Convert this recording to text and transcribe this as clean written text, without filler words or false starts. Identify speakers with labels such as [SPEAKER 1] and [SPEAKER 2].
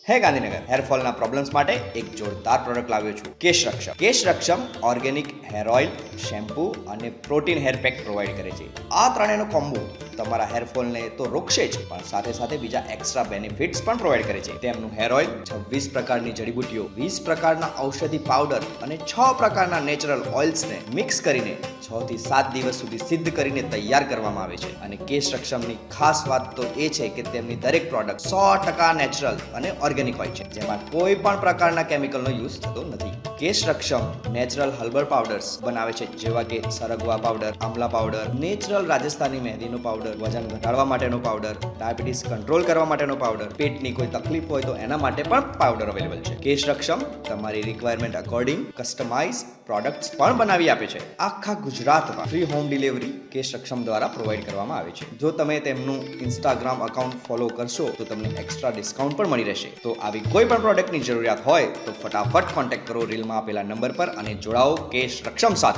[SPEAKER 1] હે ગાંધીનગર, હેરફોલના પ્રોબ્લેમ્સ માટે એક જોરદાર પ્રોડક્ટ લાવ્યો છું, Kesh Raksham. Kesh Raksham organic hair oil, shampoo અને પ્રોટીન હેર પેક પ્રોવાઈડ કરે છે. આ ત્રણેયનો કોમ્બો તમારા હેરફોલને તો રોકશે જ, પણ સાથે સાથે બીજા એક્સ્ટ્રા બેનિફિટ્સ પણ પ્રોવાઈડ કરે છે. તેમનું હેર ઓઇલ 26 પ્રકારની જડીબુટ્ટીઓ, 20 પ્રકારના ઔષધિ પાવડર અને 6 પ્રકારના નેચરલ ઓઇલ્સને મિક્સ કરીને 6 થી 7 દિવસ સુધી સિદ્ધ કરીને તૈયાર કરવામાં આવે છે. અને કેશ રક્ષમની ખાસ વાત તો એ છે કે તેમની દરેક પ્રોડક્ટ 100% નેચરલ અને ઓર્ગેનિક હોય છે, જેમાં કોઈ પણ પ્રકારના કેમિકલનો યુઝ થતો નથી. Kesh Raksham natural herbal powders બનાવે છે, જેવા કે સરગવા powder, amla powder, natural Rajasthani મહેંદીનો પાવડર, વજન ઘટાડવા માટેનો પાવડર, ડાયાબિટીસ કંટ્રોલ કરવા માટેનો પાવડર, પેટની કોઈ તકલીફ હોય તો એના માટે પણ પાવડર અવેલેબલ છે. કેશ રક્ષમ તમારી રિક્વાયરમેન્ટ અકોર્ડિંગ કસ્ટમાઇઝ પ્રોડક્ટ્સ પણ બનાવી આપે છે. આખા ગુજરાતમાં ફ્રી હોમ ડિલિવરી કેશ રક્ષમ દ્વારા પ્રોવાઈડ કરવામાં આવે છે. જો તમે તેમનું ઇન્સ્ટાગ્રામ અકાઉન્ટ ફોલો કરશો તો તમને એક્સ્ટ્રા ડિસ્કાઉન્ટ પણ મળી રહેશે. તો આવી કોઈ પણ પ્રોડક્ટની જરૂરિયાત હોય તો ફટાફટ કોન્ટેક્ટ કરો રીલમાં આપેલા નંબર પર અને જોડાઓ કેશ રક્ષમ સાથે.